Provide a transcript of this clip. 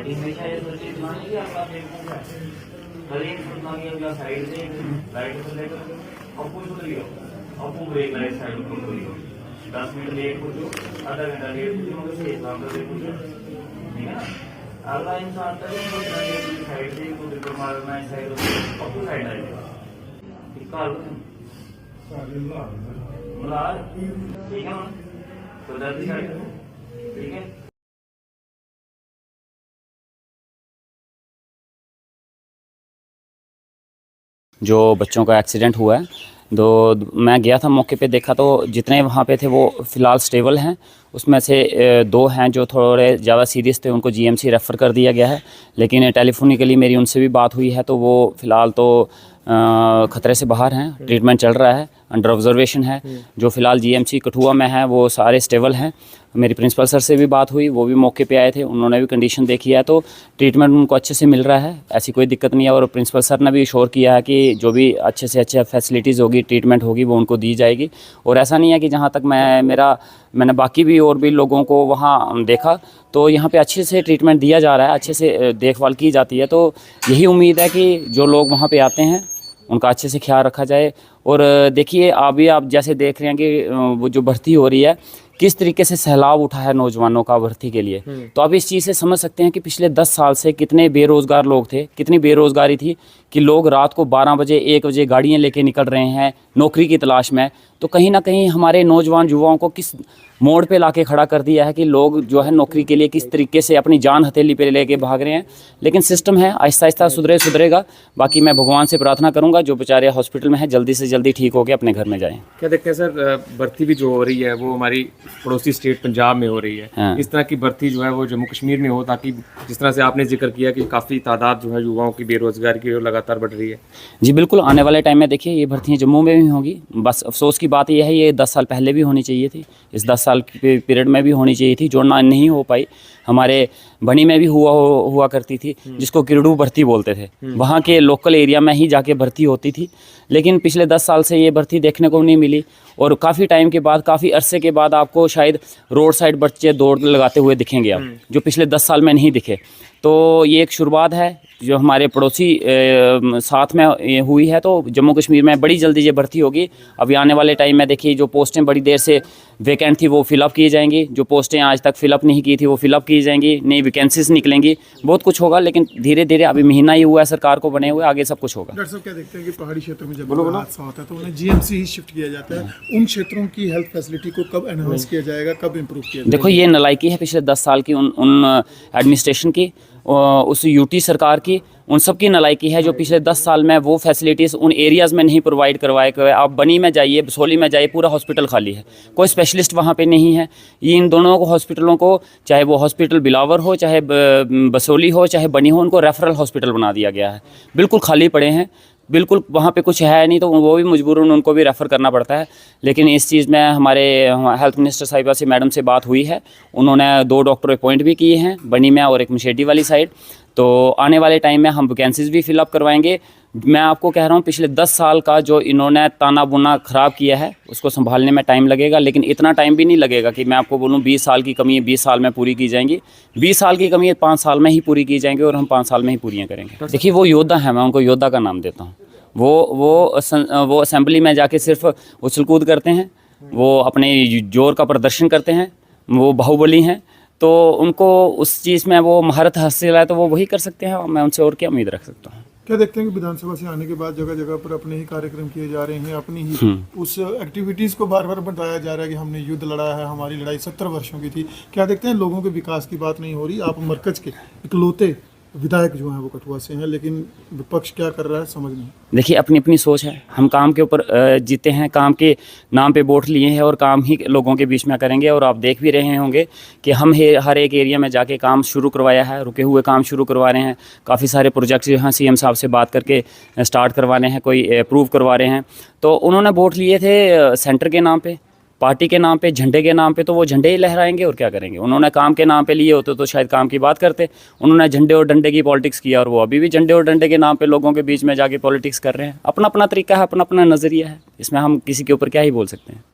हमेशा ये सोचिए कि आपका कल एक सोचना कि अगला साइड से राइट से लेकर अपुल उतरियो अपू ब्रेक राइट साइड को उतरियो 10 मिनट लेट पूछो आधा घंटा लेट पूछो मगर से इस्लाम का लेट पूछो ठीक है ना अगला इंसान तक सोचना है कि साइड से को बिल्कुल मारना है साइड अपू साइड आएगा निकाल मुलार ठीक है तो जल्दी साइड ठीक है। जो बच्चों का एक्सीडेंट हुआ है तो मैं गया था मौके पे, देखा तो जितने वहाँ पे थे वो फ़िलहाल स्टेबल हैं। उसमें से 2 हैं जो थोड़े ज़्यादा सीरियस थे, उनको जीएमसी रेफ़र कर दिया गया है। लेकिन टेलीफोनिकली मेरी उनसे भी बात हुई है तो वो फ़िलहाल तो ख़तरे से बाहर हैं, ट्रीटमेंट चल रहा है, अंडर ऑब्जर्वेशन है। जो फ़िलहाल जीएमसी कठुआ में है वो सारे स्टेबल हैं। मेरी प्रिंसिपल सर से भी बात हुई, वो भी मौके पे आए थे, उन्होंने भी कंडीशन देखी है तो ट्रीटमेंट उनको अच्छे से मिल रहा है, ऐसी कोई दिक्कत नहीं है। और प्रिंसिपल सर ने भी श्योर किया है कि जो भी अच्छे से अच्छे फैसिलिटीज़ होगी, ट्रीटमेंट होगी, वो उनको दी जाएगी। और ऐसा नहीं है कि जहाँ तक मैंने बाकी भी और भी लोगों को वहाँ देखा तो यहाँ पे अच्छे से ट्रीटमेंट दिया जा रहा है, अच्छे से देखभाल की जाती है। तो यही उम्मीद है कि जो लोग वहाँ पे आते हैं उनका अच्छे से ख्याल रखा जाए। और देखिए अभी आप जैसे देख रहे हैं कि वो जो भर्ती हो रही है किस तरीके से सैलाब उठा है नौजवानों का भर्ती के लिए, तो आप इस चीज़ से समझ सकते हैं कि पिछले 10 साल से कितने बेरोज़गार लोग थे, कितनी बेरोज़गारी थी कि लोग रात को 12 बजे 1 बजे गाड़ियाँ लेके निकल रहे हैं नौकरी की तलाश में। तो कहीं ना कहीं हमारे नौजवान युवाओं को किस मोड़ पे लाके खड़ा कर दिया है कि लोग जो है नौकरी के लिए किस तरीके से अपनी जान हथेली पे लेके भाग रहे हैं। लेकिन सिस्टम है, आहिस्ता आहिस्ता सुधरेगा। बाकी मैं भगवान से प्रार्थना करूंगा जो बेचारे हॉस्पिटल में हैं जल्दी से जल्दी ठीक होकर अपने घर में जाएं। क्या देखते हैं सर, भर्ती भी जो हो रही है वो हमारी पड़ोसी स्टेट पंजाब में हो रही है। हाँ। इस तरह की भर्ती जो है वो जम्मू कश्मीर में हो, ताकि जिस तरह से आपने जिक्र किया कि काफ़ी तादाद जो है युवाओं की बेरोजगारी की लगातार बढ़ रही है। जी बिल्कुल, आने वाले टाइम में देखिए ये भर्तियाँ जम्मू में भी होंगी। बस अफसोस की बात यह है ये 10 साल पहले भी होनी चाहिए थी, इस 10 साल के पीरियड में भी होनी चाहिए थी, जो नहीं हो पाई। हमारे बनी में भी हुआ करती थी, जिसको किरडू भर्ती बोलते थे, वहाँ के लोकल एरिया में ही जाके भर्ती होती थी। लेकिन पिछले 10 साल से ये भर्ती देखने को नहीं मिली और काफ़ी टाइम के बाद, काफ़ी अरसे के बाद आपको शायद रोड साइड बच्चे दौड़ लगाते हुए दिखेंगे आप, जो पिछले 10 साल में नहीं दिखे। तो ये एक शुरुआत है जो हमारे पड़ोसी साथ में हुई है। तो जम्मू कश्मीर में बड़ी जल्दी ये भर्ती होगी। अभी आने वाले टाइम में देखिए जो पोस्टें बड़ी देर से वैकेंट थी वो फिलअप की जाएंगी, जो पोस्टें आज तक फिलअप नहीं की थी वो फिलअप की जाएंगी, नई वैकेंसीज निकलेंगी, बहुत कुछ होगा। लेकिन धीरे धीरे, अभी महीना ही हुआ है सरकार को बने हुए, आगे सब कुछ होगा। डॉक्टर साहब क्या देखते हैं कि पहाड़ी क्षेत्रों में जब हादसा होता है तो उन्हें जीएमसी ही शिफ्ट किया जाता है, उन क्षेत्रों की हेल्थ फैसिलिटी को कब एनहांस किया जाएगा, कब इम्प्रूव किया जाएगा? देखो ये नालायकी है पिछले 10 साल की उन एडमिनिस्ट्रेशन की, उस यूटी सरकार की, उन सब की नालायकी है जो पिछले 10 साल में वो फैसिलिटीज़ उन एरियाज़ में नहीं प्रोवाइड करवाए गए। आप बनी में जाइए, बसोली में जाइए, पूरा हॉस्पिटल खाली है, कोई स्पेशलिस्ट वहाँ पे नहीं है। ये इन दोनों को हॉस्पिटलों को, चाहे वो हॉस्पिटल बिलावर हो, चाहे बसोली हो, चाहे बनी हो, उनको रेफरल हॉस्पिटल बना दिया गया है, बिल्कुल खाली पड़े हैं, बिल्कुल वहाँ पे कुछ है नहीं, तो वो भी मजबूरन उनको भी रेफ़र करना पड़ता है। लेकिन इस चीज़ में हमारे हेल्थ मिनिस्टर साहिबा से, मैडम से बात हुई है, उन्होंने 2 डॉक्टर अपॉइंट भी किए हैं बनी में और एक मुशेटी वाली साइड। तो आने वाले टाइम में हम वैकेंसीज भी फिलअप करवाएंगे। मैं आपको कह रहा हूँ पिछले 10 साल का जो इन्होंने ताना बुना ख़राब किया है उसको संभालने में टाइम लगेगा, लेकिन इतना टाइम भी नहीं लगेगा कि मैं आपको बोलूँ 20 साल की कमी है 20 साल में पूरी की जाएंगी। 20 साल की कमी है 5 साल में ही पूरी की जाएंगी और हम 5 साल में ही पूरियाँ करेंगे। देखिए वो योद्धा हैं, मैं उनको योद्धा का नाम देता हूँ। वो असेंबली में जाके सिर्फ उछल कूद करते हैं, वो अपने जोर का प्रदर्शन करते हैं, वो बाहुबली हैं। तो उनको उस चीज़ में वो महारत हासिल है तो वो वही कर सकते हैं, मैं उनसे और क्या उम्मीद रख सकता हूँ। क्या देखते हैं कि विधानसभा से आने के बाद जगह जगह पर अपने ही कार्यक्रम किए जा रहे हैं, अपनी ही उस एक्टिविटीज़ को बार बार बताया जा रहा है कि हमने युद्ध लड़ा है, हमारी लड़ाई 70 वर्षों की थी। क्या देखते हैं लोगों के विकास की बात नहीं हो रही, आप मरकज के इकलौते विधायक जो हैं वो कठुआ से हैं, लेकिन विपक्ष क्या कर रहा है समझ नहीं। देखिए अपनी अपनी सोच है, हम काम के ऊपर जीते हैं, काम के नाम पे वोट लिए हैं और काम ही लोगों के बीच में करेंगे। और आप देख भी रहे होंगे कि हम हर एक एरिया में जाके काम शुरू करवाया है, रुके हुए काम शुरू करवा रहे हैं। काफ़ी सारे प्रोजेक्ट्स जो हैं सीएम साहब से बात करके स्टार्ट करवाने हैं, कोई अप्रूव करवा रहे हैं। तो उन्होंने वोट लिए थे सेंटर के नाम पे, पार्टी के नाम पे, झंडे के नाम पे, तो वो झंडे ही लहराएंगे और क्या करेंगे। उन्होंने काम के नाम पे लिए होते तो शायद काम की बात करते। उन्होंने झंडे और डंडे की पॉलिटिक्स किया और वो अभी भी झंडे और डंडे के नाम पे लोगों के बीच में जाके पॉलिटिक्स कर रहे हैं। अपना अपना तरीका है, अपना अपना नज़रिया है, इसमें हम किसी के ऊपर क्या ही बोल सकते हैं।